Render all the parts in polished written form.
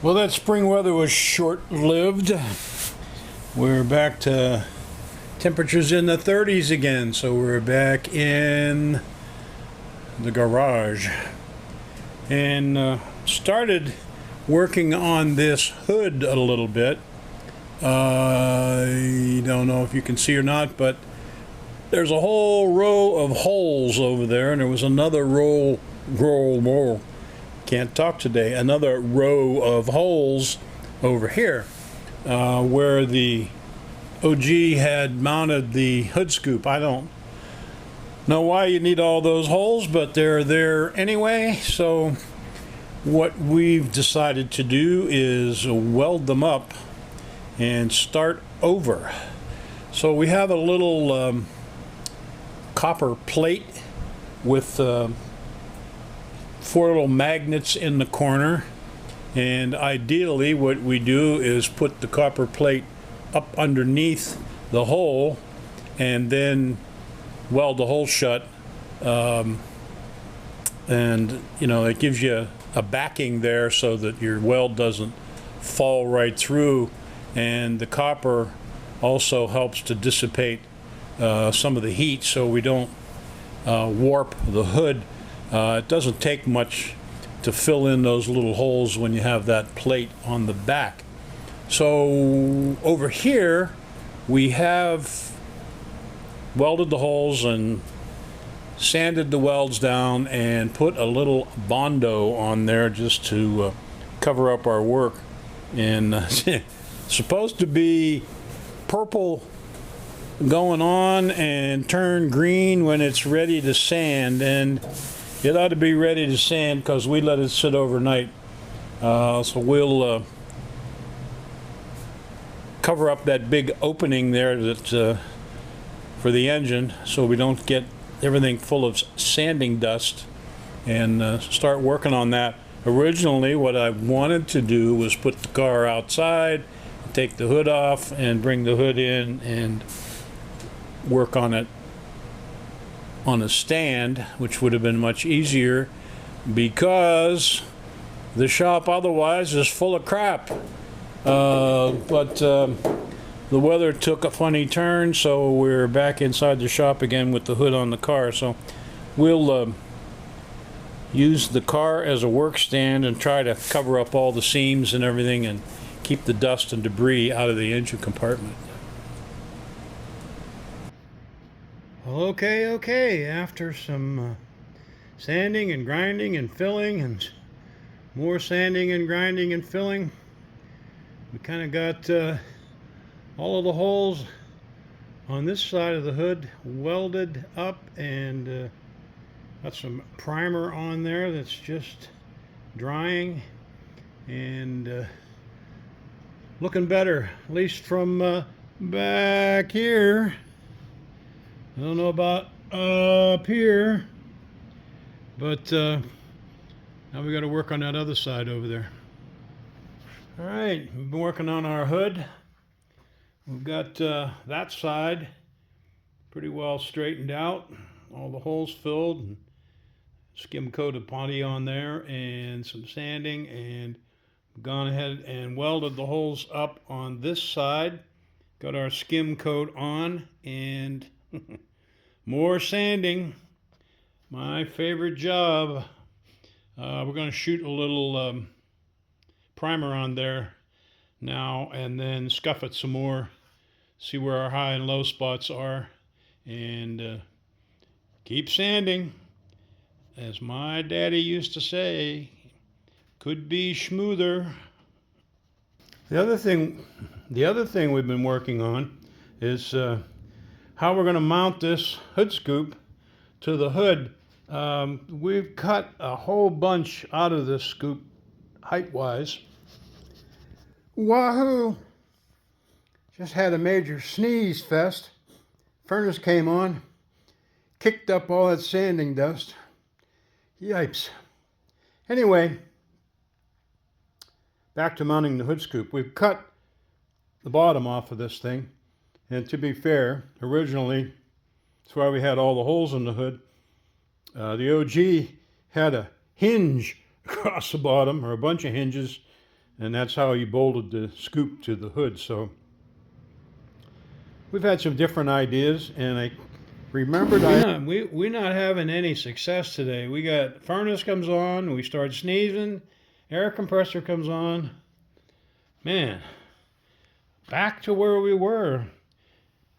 Well, that spring weather was short-lived. We're back to temperatures in the 30s again, so we're back in the garage and started working on this hood a little bit. I don't know if you can see or not, but there's a whole row of holes over there, and there was another can't talk today, another row of holes over here where the OG had mounted the hood scoop. I don't know why you need all those holes, but they're there anyway. So what we've decided to do is weld them up and start over. So we have a little copper plate with 4 little magnets in the corner, and ideally what we do is put the copper plate up underneath the hole and then weld the hole shut, and you know, it gives you a backing there so that your weld doesn't fall right through, and the copper also helps to dissipate some of the heat so we don't warp the hood. It doesn't take much to fill in those little holes when you have that plate on the back. So over here we have welded the holes and sanded the welds down and put a little Bondo on there just to cover up our work. And supposed to be purple going on and turn green when it's ready to sand, and it ought to be ready to sand because we let it sit overnight. So we'll cover up that big opening there that for the engine so we don't get everything full of sanding dust, and start working on that. Originally what I wanted to do was put the car outside, take the hood off and bring the hood in and work on it on a stand, which would have been much easier because the shop otherwise is full of crap. But the weather took a funny turn, so we're back inside the shop again with the hood on the car. So we'll use the car as a work stand and try to cover up all the seams and everything and keep the dust and debris out of the engine compartment. Okay, after some sanding and grinding and filling and more sanding and grinding and filling, we kind of got all of the holes on this side of the hood welded up, and got some primer on there that's just drying and looking better, at least from back here. I don't know about up here, but now we got to work on that other side over there. All right, we've been working on our hood. We've got that side pretty well straightened out, all the holes filled, and skim coat of putty on there and some sanding, and gone ahead and welded the holes up on this side. Got our skim coat on and more sanding, my favorite job. We're going to shoot a little primer on there now and then scuff it some more, see where our high and low spots are, and keep sanding. As my daddy used to say, could be schmoother. The other thing we've been working on is how we're going to mount this hood scoop to the hood. We've cut a whole bunch out of this scoop height-wise. Wahoo! Just had a major sneeze fest. Furnace came on, kicked up all that sanding dust. Yipes. Anyway, back to mounting the hood scoop. We've cut the bottom off of this thing, and to be fair, originally that's why we had all the holes in the hood. The OG had a hinge across the bottom, or a bunch of hinges, and that's how he bolted the scoop to the hood. So we've had some different ideas, and I remembered we're not having any success today. We got furnace comes on, we start sneezing, air compressor comes on. Man, back to where we were.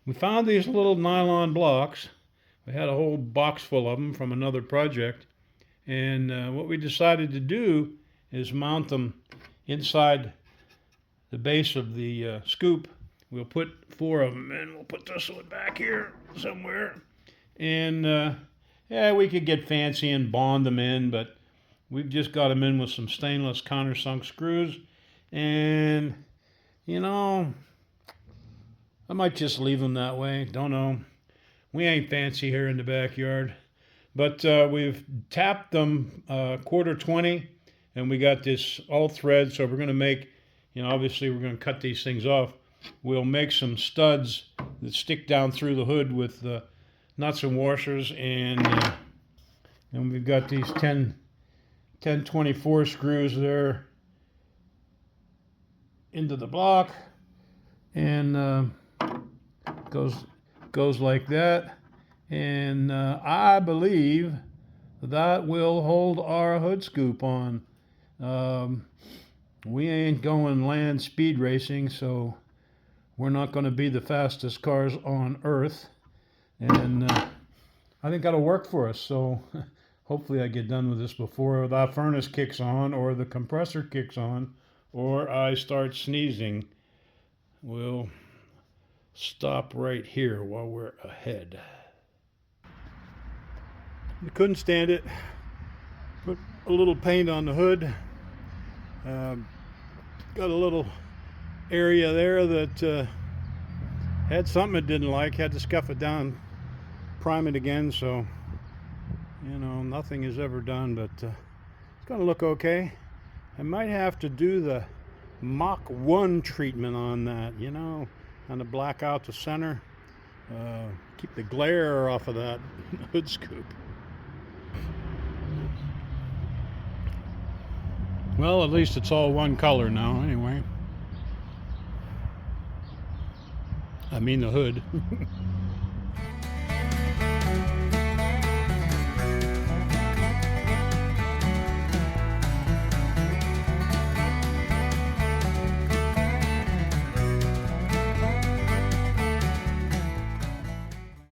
We found these little nylon blocks. We had a whole box full of them from another project. And what we decided to do is mount them inside the base of the scoop. We'll put 4 of them in. We'll put this one back here somewhere. And yeah, we could get fancy and bond them in, but we've just got them in with some stainless countersunk screws. And, you know, I might just leave them that way. Don't know. We ain't fancy here in the backyard. But we've tapped them 1/4-20, and we got this all thread. So we're going to make, you know, obviously we're going to cut these things off. We'll make some studs that stick down through the hood with nuts and washers, and we've got these 10-24 screws there into the block, and goes like that. And I believe that will hold our hood scoop on. We ain't going land speed racing, so we're not going to be the fastest cars on earth. And I think that'll work for us. So hopefully I get done with this before the furnace kicks on, or the compressor kicks on, or I start sneezing. We'll stop right here while we're ahead. I couldn't stand it. Put a little paint on the hood. Got a little area there that had something it didn't like. Had to scuff it down, prime it again. So, you know, nothing is ever done, but it's going to look okay. I might have to do the Mach 1 treatment on that, you know, kind of black out the center. Keep the glare off of that hood scoop. Well, at least it's all one color now, anyway. I mean the hood.